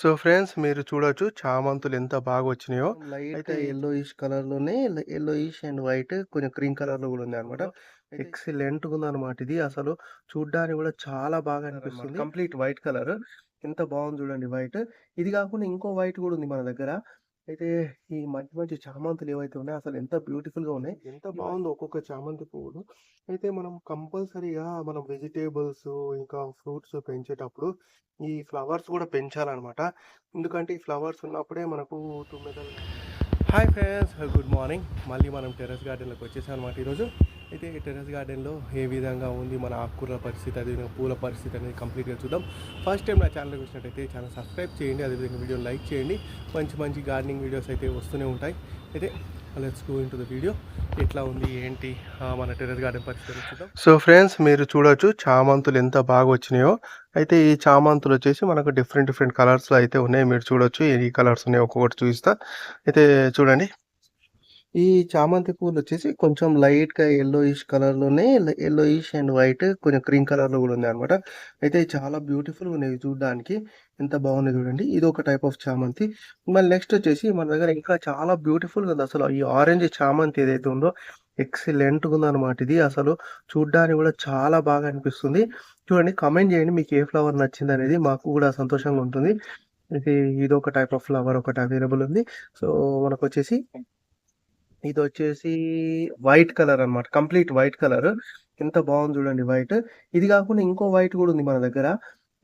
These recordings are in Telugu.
సో ఫ్రెండ్స్ మీరు చూడొచ్చు చామంతులు ఎంత బాగా వచ్చినాయో. లైట్ అయితే యెల్లోయిష్ కలర్‌లోనే యెల్లోయిష్ అండ్ వైట్ కొంచెం క్రీమ్ కలర్‌లో గూడా ఉందనమాట. ఎక్సలెంట్‌గా ఉందనమాట ఇది. అసలు చూడ్డానికి గూడా చాలా బాగా అనిపిస్తుంది. Complete white colour. ఎంత బాగుంది చూడండి వైట్. ఇది గాకుండా ఇంకో వైట్ గూడా ఉంది మన దగ్గర. అయితే ఈ మంచి మంచి చామంతులు ఏవైతే ఉన్నాయో అసలు ఎంత బ్యూటిఫుల్‌గా ఉన్నాయి. ఎంత బాగుందో ఒక్కొక్క చామంతి పువ్వులు. అయితే మనం కంపల్సరీగా మనం వెజిటబుల్స్ ఇంకా ఫ్రూట్స్ పెంచేటప్పుడు ఈ ఫ్లవర్స్ గూడా పెంచాలనమాట. ఎందుకంటే ఈ ఫ్లవర్స్ ఉన్నప్పుడే మనకు తుమ్మెదలు హాయ్ ఫ్రెండ్స్, గుడ్ మార్నింగ్. మళ్ళీ మనం టెర్రస్ గార్డెన్లోకి వచ్చేసాం అనమాట ఈరోజు. అయితే ఈ టెర్రస్ గార్డెన్లో ఏ విధంగా ఉంది మన ఆకుకూరల పరిస్థితి, అదేవిధంగా పూల పరిస్థితి అనేది కంప్లీట్గా చూద్దాం. ఫస్ట్ టైం నా ఛానల్కి వచ్చినట్టయితే ఛానల్ సబ్స్క్రైబ్ చేయండి, అదేవిధంగా వీడియోని లైక్ చేయండి. మంచి మంచి గార్డెనింగ్ వీడియోస్ అయితే వస్తూనే ఉంటాయి. అయితే let's go into the video. ఎట్లా ఉంది ఏంటి మన టెర్రస్ గార్డెన్ పరిస్థితి చూద్దాం. సో ఫ్రెండ్స్ మీరు చూడొచ్చు చామంతులు ఎంత బాగా వచ్చినాయో. అయితే ఈ చామంతులు వచ్చేసి మనకు డిఫరెంట్ డిఫరెంట్ కలర్స్లో అయితే ఉన్నాయి. మీరు చూడొచ్చు ఈ కలర్స్ ఉన్నాయి, ఒక్కొక్కటి చూపిస్తా. అయితే చూడండి, ఈ చామంతి పూలొచ్చేసి కొంచెం లైట్‌గా యెల్లోయిష్ కలర్‌లోనే యెల్లోయిష్ అండ్ వైట్ కొంచెం క్రీమ్ కలర్‌లో గూడా ఉందనమాట. అయితే చాలా బ్యూటిఫుల్‌గున్నాయి చూడ్డానికి. ఎంత బాగున్నాయి చూడండి. ఇదొక టైప్ ఆఫ్ చామంతి. మళ్ళీ నెక్స్ట్ వచ్చేసి మన దగ్గర ఇంకా చాలా బ్యూటిఫుల్‌గా ఉంది. అసలు ఈ ఆరెంజ్ చామంతి ఏదైతే ఉందో ఎక్సలెంట్‌గా ఉందనమాట ఇది. అసలు చూడ్డానికి గూడా చాలా బాగా అనిపిస్తుంది. చూడండి, కామెంట్ చేయండి మీకు ఏ ఫ్లవర్ నచ్చిందనేది. మాకు గూడా సంతోషంగా ఉంటుంది. ఇది ఇదొక టైప్ ఆఫ్ ఫ్లవర్ ఒకటి అవైలబుల్ ఉంది. సో మనకొచ్చేసి ఇదొచ్చేసి వైట్ కలర్ అన్నమాట. Complete white colour. ఎంత బాగుంది చూడండి వైట్. ఇది కాకుండా ఇంకో వైట్ కూడా ఉంది మన దగ్గర.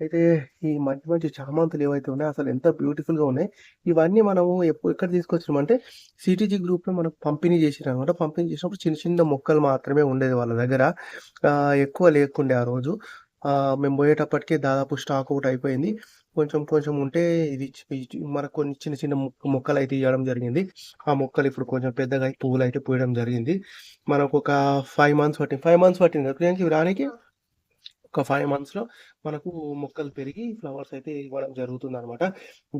అయితే ఈ మంచి మంచి చామంతులు ఏవైతే ఉన్నాయో అసలు ఎంత బ్యూటిఫుల్‌గా ఉన్నాయి. ఇవన్నీ మనము ఎక్కడ తీసుకొచ్చినామంటే సిటీజీ గ్రూప్‌లో మనకు పంపిణీ చేసిరనమాట. పంపిణీ చేసినప్పుడు చిన్న చిన్న మొక్కలు మాత్రమే ఉండేది వాళ్ళ దగ్గర. ఎక్కువ లేకుండే ఆ రోజు. మేము పోయేటప్పటికే దాదాపు స్టాక్ ఔట్ అయిపోయింది. కొంచెం కొంచెం ఉంటే ఇది మనకు కొన్ని చిన్న చిన్న మొక్కలైతే ఇయ్యడం జరిగింది. ఆ మొక్కలు ఇప్పుడు కొంచెం పెద్దగా పువ్వులైతే పూయడం జరిగింది. మనకొక 5 మంత్స్ పట్టింది. 5 మంత్స్ పట్టిందా ప్రియాంక ఇవి రానీకి? ఒక 5 మంత్స్‌లో మనకు మొక్కలు పెరిగి ఫ్లవర్స్ అయితే ఇవ్వడం జరుగుతుందనమాట.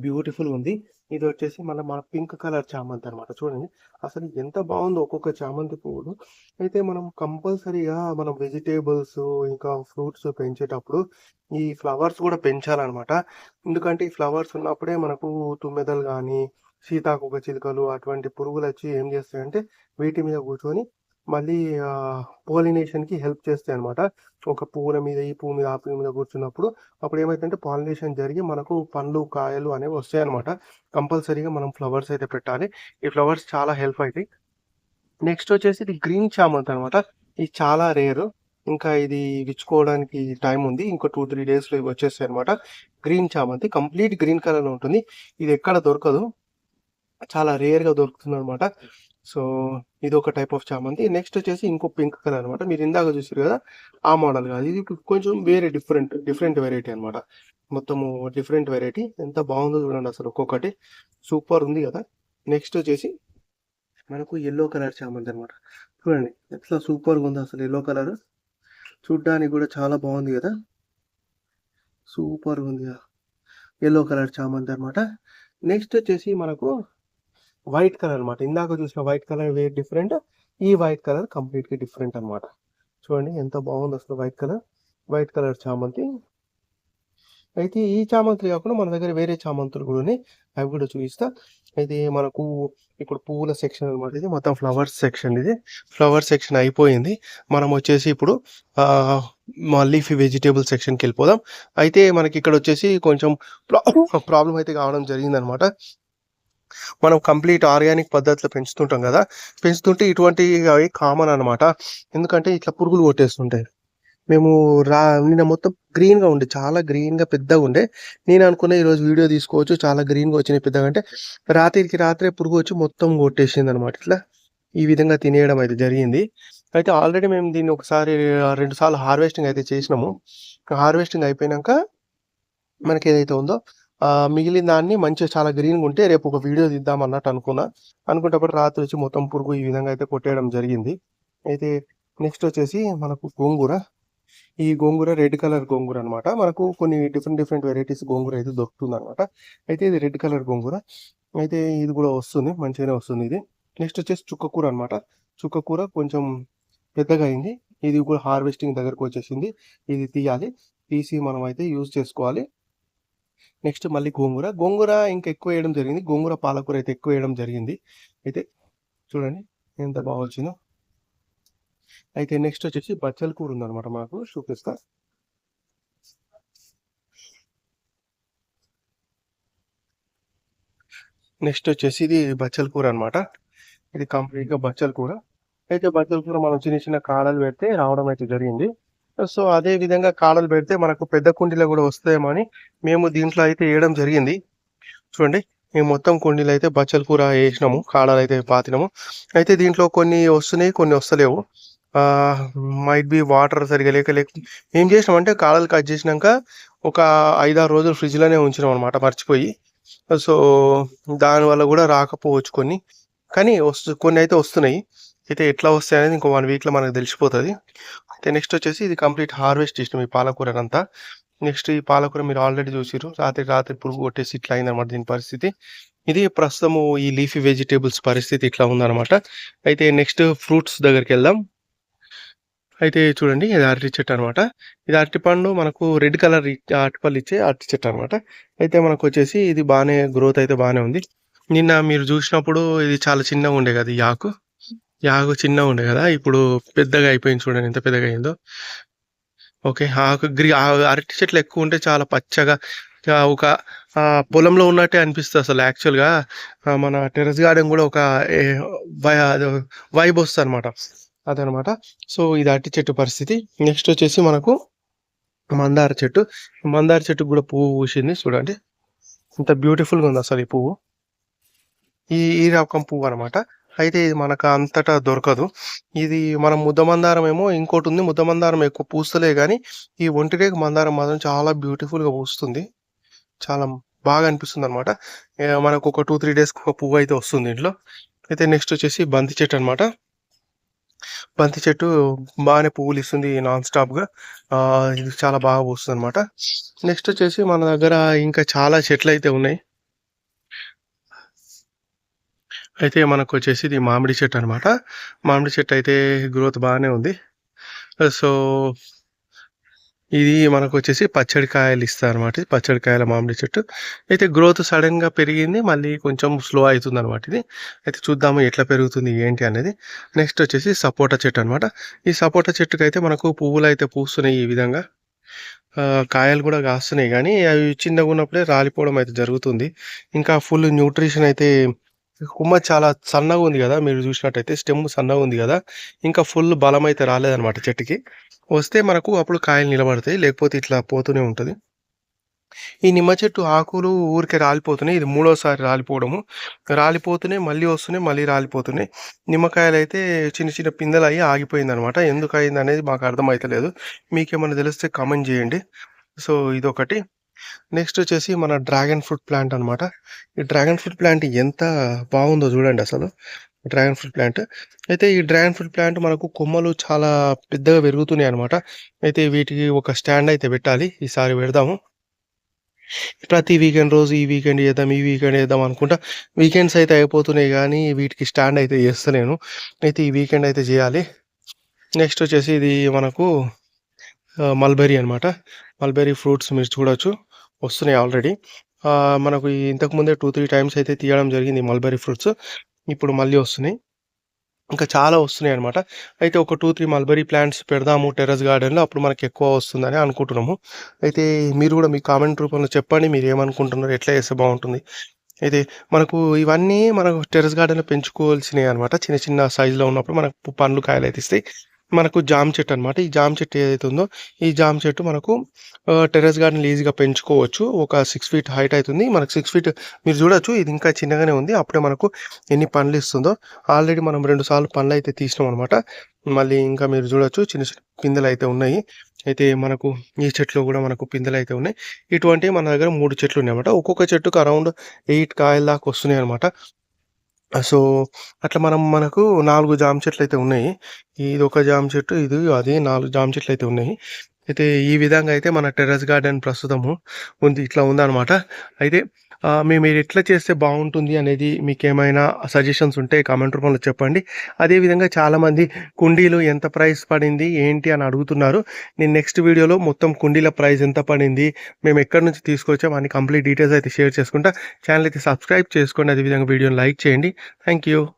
బ్యూటిఫుల్‌గుంది. ఇదొచ్చేసి మన పింక్ కలర్ చామంతి అనమాట. చూడండి, అసలు ఎంత బాగుందో ఒక్కొక్క చామంతి పువ్వులు. అయితే మనం కంపల్సరీగా మనం వెజిటబుల్స్ ఇంకా ఫ్రూట్స్ పెంచేటప్పుడు ఈ ఫ్లవర్స్ గూడా పెంచాలనమాట. ఎందుకంటే ఈ ఫ్లవర్స్ ఉన్నప్పుడే మనకు తుమ్మెదలు గానీ, సీతాకోకచిలుకలు అటువంటి పురుగులొచ్చి ఏం చేస్తాయంటే వీటి మీద కూర్చొని మళ్ళీ పోలినేషన్‌కి హెల్ప్ చేస్తాయన్నమాట. ఒక పువ్వుల మీద, ఈ పువ్వు మీద, ఆ పువ్వు మీద కూర్చున్నప్పుడు అప్పుడు ఏమైద్దంటే పాలినేషన్ జరిగి మనకు పండ్లు, కాయలు అనేవి వస్తాయన్నమాట. కంపల్సరీగా మనం ఫ్లవర్స్ అయితే పెట్టాలి. ఈ ఫ్లవర్స్ చాలా హెల్ప్ అయితాయి. నెక్స్ట్ వచ్చేసి ఇది గ్రీన్ చామంతి అనమాట. ఇది చాలా రేర్. ఇంకా ఇది విచ్చుకోవడానికి టైం ఉంది. ఇంకో 2, 3 డేస్‌లో ఇవి వచ్చేస్తాయన్నమాట. గ్రీన్ చామంతి కంప్లీట్ గ్రీన్ కలర్‌లో ఉంటుంది. ఇది ఎక్కడ దొరకదు. చాలా రేర్‌గా దొరుకుతుందనమాట. సో ఇదొక టైప్ ఆఫ్ చామంతి. నెక్స్ట్ వచ్చేసి ఇంకో పింక్ కలర్ అనమాట. మీరు ఇందాక చూసిర్రు కదా! ఆ మోడల్ కాదు. ఇది కొంచెం వేరే డిఫరెంట్ వెరైటీ అనమాట. మొత్తము డిఫరెంట్ వెరైటీ. ఎంత బాగుందో చూడండి అసలు ఒక్కొక్కటి. సూపర్ ఉంది కదా! నెక్స్ట్ వచ్చేసి మనకు యెల్లో కలర్ చామంతి అనమాట. చూడండి ఎట్లా సూపర్‌గా ఉందో అసలు యెల్లో కలర్. చూడ్డానికి కూడా చాలా బాగుంది కదా! సూపర్‌గా ఉంది కదా! యెల్లో కలర్ చామంతి అనమాట. నెక్స్ట్ వచ్చేసి మనకు వైట్ కలర్ అనమాట. ఇందాక చూసిన వైట్ కలర్ వేరే డిఫరెంట్. ఈ వైట్ కలర్ కంప్లీట్‌గా డిఫరెంట్ అనమాట. చూడండి ఎంత బాగుందో అసలు వైట్ కలర్ చామంతి. అయితే ఈ చామంతులు కాకుండా మన దగ్గర వేరే చామంతులు కూడా ఉన్నాయి. అవి కూడా చూపిస్తా. అయితే మనకు ఇప్పుడు పువ్వుల సెక్షన్ అనమాట ఇది. మొత్తం ఫ్లవర్స్ సెక్షన్ ఇది. ఫ్లవర్ సెక్షన్ అయిపోయింది. మనం వచ్చేసి ఇప్పుడు మా లీఫీ వెజిటబుల్ సెక్షన్‌కి వెళ్ళిపోదాం. అయితే మనకి ఇక్కడ వచ్చేసి కొంచెం ప్రాబ్లమ్ అయితే కావడం జరిగిందనమాట. మనం కంప్లీట్ ఆర్గానిక్ పద్ధతిలో పెంచుతుంటాం కదా! పెంచుతుంటే ఇటువంటివి కామన్ అనమాట. ఎందుకంటే ఇట్లా పురుగులు కొట్టేస్తుంటాయి. మేము నిన్న మొత్తం గ్రీన్‌గా ఉండే. చాలా గ్రీన్‌గా పెద్దగుండే. నేను అనుకున్న ఈరోజు వీడియో తీసుకోవచ్చు. చాలా గ్రీన్‌గా వచ్చినాయి పెద్దగా అంటే, రాత్రికి రాత్రే పురుగు వచ్చి మొత్తం కొట్టేసిందనమాట. ఇట్లా ఈ విధంగా తినేయడం అయితే జరిగింది. అయితే ఆల్రెడీ మేము దీన్ని ఒకసారి 2 సార్లు హార్వెస్టింగ్ అయితే చేసినాము. హార్వెస్టింగ్ అయిపోయినంక మనకేదైతే ఉందో మిగిలిన దాన్ని మంచిగా చాలా గ్రీన్‌గుంటే రేపు ఒక వీడియో తీద్దాం అన్నట్టు అనుకున్నా. అనుకునేటప్పుడు రాత్రి వచ్చి మొత్తం పురుగు ఈ విధంగా అయితే కొట్టేయడం జరిగింది. అయితే నెక్స్ట్ వచ్చేసి మనకు గోంగూర. ఈ గోంగూర రెడ్ కలర్ గోంగూర అనమాట. మనకు కొన్ని డిఫరెంట్ వెరైటీస్ గోంగూర అయితే దొరుకుతుందనమాట. అయితే ఇది రెడ్ కలర్ గోంగూర. అయితే ఇది కూడా వస్తుంది. మంచిగానే వస్తుంది ఇది. నెక్స్ట్ వచ్చేసి చుక్కకూర అనమాట. చుక్కకూర కొంచెం పెద్దగా అయింది. ఇది కూడా హార్వెస్టింగ్ దగ్గరకు వచ్చేసింది. ఇది తీయాలి. తీసి మనం అయితే యూజ్ చేసుకోవాలి. నెక్స్ట్ మళ్ళీ గోంగూర ఇంకా ఎక్కువ వేయడం జరిగింది. గోంగూర, పాలకూర అయితే ఎక్కువ వేయడం జరిగింది. అయితే చూడండి ఎంత బాగా వచ్చిందో. అయితే నెక్స్ట్ వచ్చేసి బచ్చల కూర ఉందన్నమాట మాకు, చూపిస్తా. నెక్స్ట్ వచ్చేసి ఇది బచ్చల కూర అనమాట. ఇది కంప్లీట్గా బచ్చల కూర. అయితే బచ్చల కూర మనం చిన్న చిన్న కాడలు పెడితే రావడం అయితే జరిగింది. సో అదే విధంగా కాడలు పెడితే మనకు పెద్ద కుండీలో కూడా వస్తాయేమో అని మేము దీంట్లో అయితే వేయడం జరిగింది. చూడండి, మేము మొత్తం కుండీలో అయితే బచ్చల కూర వేసినాము, కాడలు అయితే పాతినాము. అయితే దీంట్లో కొన్ని వస్తున్నాయి, కొన్ని వస్తలేవు. మైట్ బి వాటర్ సరిగా లేక ఏం చేసినామంటే కాడలు కట్ చేసినాక ఒక 5-6 రోజులు ఫ్రిడ్జ్లోనే ఉంచినాం అనమాట, మర్చిపోయి. సో దానివల్ల కూడా రాకపోవచ్చు కొన్ని, కానీ కొన్ని అయితే వస్తున్నాయి. అయితే ఎట్లా వస్తాయి అనేది ఇంకో 1 వీక్లో మనకు తెలిసిపోతుంది. అయితే నెక్స్ట్ వచ్చేసి ఇది కంప్లీట్ హార్వెస్ట్ చేసినాం ఈ పాలకూరనంతా. నెక్స్ట్ ఈ పాలకూర మీరు ఆల్రెడీ చూసిర్రు, రాత్రి పురుగు కొట్టేసి ఇట్లా అయిందనమాట దీని పరిస్థితి. ఇది ప్రస్తుతము ఈ లీఫీ వెజిటేబుల్స్ పరిస్థితి ఇట్లా ఉందన్నమాట. అయితే నెక్స్ట్ ఫ్రూట్స్ దగ్గరికి వెళ్దాం. అయితే చూడండి, ఇది అరటి చెట్టు అనమాట. ఇది అరటిపండు మనకు రెడ్ కలర్ అరటిపళ్ళు ఇచ్చే అరటి చెట్టు అనమాట. అయితే మనకు వచ్చేసి ఇది బాగానే గ్రోత్ అయితే బాగానే ఉంది. నిన్న మీరు చూసినప్పుడు ఇది చాలా చిన్నగా ఉండే కదా, ఈ ఆకు చిన్నగా ఉండే కదా, ఇప్పుడు పెద్దగా అయిపోయింది. చూడండి ఎంత పెద్దగా అయిందో. ఓకే, అరటి చెట్లు ఎక్కువ ఉంటే చాలా పచ్చగా ఒక పొలంలో ఉన్నట్టే అనిపిస్తుంది అసలు. యాక్చువల్గా మన టెర్రస్ గార్డెన్ కూడా ఒక వైబ్ వస్తుంది అనమాట, అదనమాట. సో ఇది అరటి చెట్టు పరిస్థితి. నెక్స్ట్ వచ్చేసి మనకు మందార చెట్టు కూడా పువ్వు పూసింది. చూడండి ఎంత బ్యూటిఫుల్గా ఉంది అసలు ఈ పువ్వు. ఈ రకం పువ్వు అనమాట. అయితే ఇది మనకు అంతటా దొరకదు. ఇది మనం ముద్దమందారం ఏమో ఇంకోటి ఉంది, ముద్దమందారం ఎక్కువ పూస్తలే కానీ ఈ ఒంటిరేగ మందారం మాత్రం చాలా బ్యూటిఫుల్గా పూస్తుంది, చాలా బాగా అనిపిస్తుంది అనమాట. మనకు ఒక 2-3 డేస్కి ఒక పువ్వు అయితే వస్తుంది ఇంట్లో. అయితే నెక్స్ట్ వచ్చేసి బంతి చెట్టు అనమాట. బంతి చెట్టు బాగానే పువ్వులు ఇస్తుంది నాన్ స్టాప్గా. ఇది చాలా బాగా పూస్తుంది అనమాట. నెక్స్ట్ వచ్చేసి మన దగ్గర ఇంకా చాలా చెట్లు అయితే ఉన్నాయి. అయితే మనకు వచ్చేసి ఇది మామిడి చెట్టు అనమాట. మామిడి చెట్టు అయితే గ్రోత్ బాగానే ఉంది. సో ఇది మనకు వచ్చేసి పచ్చడి కాయలు ఇస్తుంది అనమాట. పచ్చడి కాయల మామిడి చెట్టు అయితే గ్రోత్ సడన్గా పెరిగింది, మళ్ళీ కొంచెం స్లో అవుతుంది అనమాట ఇది. అయితే చూద్దాము ఎట్లా పెరుగుతుంది ఏంటి అనేది. నెక్స్ట్ వచ్చేసి సపోటా చెట్టు అనమాట. ఈ సపోటా చెట్టుకు అయితే మనకు పువ్వులు అయితే పూస్తున్నాయి ఈ విధంగా. కాయలు కూడా కాస్తున్నాయి, కానీ అవి చిన్నగా ఉన్నప్పుడే రాలిపోవడం అయితే జరుగుతుంది. ఇంకా ఫుల్ న్యూట్రిషన్ అయితే, కొమ్మ చాలా సన్నగా ఉంది కదా, మీరు చూసినట్టయితే స్టెమ్ సన్నగా ఉంది కదా, ఇంకా ఫుల్ బలం అయితే రాలేదన్నమాట చెట్టుకి. వస్తే మనకు అప్పుడు కాయలు నిలబడతాయి, లేకపోతే ఇట్లా పోతూనే ఉంటుంది. ఈ నిమ్మ చెట్టు ఆకులు ఊరికే రాలిపోతున్నాయి. ఇది 3వసారి రాలిపోతున్నాయి, మళ్ళీ వస్తున్నాయి, మళ్ళీ రాలిపోతున్నాయి. నిమ్మకాయలు అయితే చిన్న చిన్న పిందెలు అయ్యి ఆగిపోయిందనమాట. ఎందుకు అయింది అనేది మాకు అర్థమవుతలేదు. మీకేమైనా తెలిస్తే కామెంట్ చేయండి. సో ఇదొకటి. నెక్స్ట్ వచ్చేసి మన డ్రాగన్ ఫ్రూట్ ప్లాంట్ అనమాట. ఈ డ్రాగన్ ఫ్రూట్ ప్లాంట్ ఎంత బాగుందో చూడండి అసలు. డ్రాగన్ ఫ్రూట్ ప్లాంట్ అయితే ఈ డ్రాగన్ ఫ్రూట్ ప్లాంట్ మనకు కొమ్మలు చాలా పెద్దగా పెరుగుతున్నాయి అనమాట. అయితే వీటికి ఒక స్టాండ్ అయితే పెట్టాలి, ఈసారి పెడదాము. ప్రతి వీకెండ్ రోజు ఈ వీకెండ్ చేద్దాం అనుకుంటా వీకెండ్స్ అయితే అయిపోతున్నాయి, కానీ వీటికి స్టాండ్ అయితే చేస్తలేను. అయితే ఈ వీకెండ్ అయితే చేయాలి. నెక్స్ట్ వచ్చేసి ఇది మనకు మల్బెరీ అనమాట. మల్బెరీ ఫ్రూట్స్ మీరు చూడొచ్చు, వస్తున్నాయి ఆల్రెడీ. మనకు ఇంతకుముందే 2-3 టైమ్స్ అయితే తీయడం జరిగింది మల్బెరీ ఫ్రూట్స్. ఇప్పుడు మళ్ళీ వస్తున్నాయి, ఇంకా చాలా వస్తున్నాయి అనమాట. అయితే ఒక 2-3 మల్బెరీ ప్లాంట్స్ పెడదాము టెర్రస్ గార్డెన్లో, అప్పుడు మనకి ఎక్కువ వస్తుందని అనుకుంటున్నాము. అయితే మీరు కూడా మీ కామెంట్ రూపంలో చెప్పండి, మీరు ఏమనుకుంటున్నారు, ఎట్లా చేస్తే బాగుంటుంది. అయితే మనకు ఇవన్నీ మనకు టెర్రస్ గార్డెన్లో పెంచుకోవాల్సినవి అనమాట. చిన్న చిన్న సైజులో ఉన్నప్పుడు మనకు పండ్లు కాయలు అయితే ఇస్తాయి. మనకు జామ చెట్టు అనమాట. ఈ జామ చెట్టు ఏదైతే ఉందో, ఈ జామ చెట్టు మనకు టెర్రస్ గార్డెన్ ఈజీగా పెంచుకోవచ్చు. ఒక 6 ఫీట్ హైట్ అవుతుంది మనకు. 6 ఫీట్ మీరు చూడొచ్చు, ఇది ఇంకా చిన్నగానే ఉంది. అప్పుడే మనకు ఎన్ని పండ్లు ఇస్తుందో. ఆల్రెడీ మనం 2 సార్లు పండ్లు అయితే తీసినాం అనమాట. మళ్ళీ ఇంకా మీరు చూడొచ్చు చిన్న చిన్న పిందెలు అయితే ఉన్నాయి. అయితే మనకు ఈ చెట్లు కూడా మనకు పిందెలు అయితే ఉన్నాయి. ఇటువంటి మన దగ్గర 3 చెట్లు ఉన్నాయి అనమాట. ఒక్కొక్క చెట్టుకు అరౌండ్ 8 కాయల దాకా వస్తున్నాయి అనమాట. సో అట్లా మనకు 4 జామ చెట్లు అయితే ఉన్నాయి. ఇది ఒక జామ చెట్టు, ఇది అది 4 జామ చెట్లు అయితే ఉన్నాయి. అయితే ఈ విధంగా అయితే మన టెర్రస్ గార్డెన్ ప్రస్తుతము ఉంది. ఇట్లా ఉందనమాట. అయితే మీరు ఎట్లా చేస్తే బావుంటుంది అనేది మీకేమైనా సజెషన్స్ ఉంటే కామెంట్ రూపంలో చెప్పండి. అదేవిధంగా చాలామంది కుండీలు ఎంత ప్రైస్ పడింది, ఏంటి అని అడుగుతున్నారు. నేను నెక్స్ట్ వీడియోలో మొత్తం కుండీల ప్రైస్ ఎంత పడింది, మేము ఎక్కడి నుంచి తీసుకొచ్చాం అని కంప్లీట్ డీటెయిల్స్ అయితే షేర్ చేసుకుంటా. ఛానల్ అయితే సబ్స్క్రైబ్ చేసుకోండి. అదేవిధంగా వీడియోని లైక్ చేయండి. Thank you.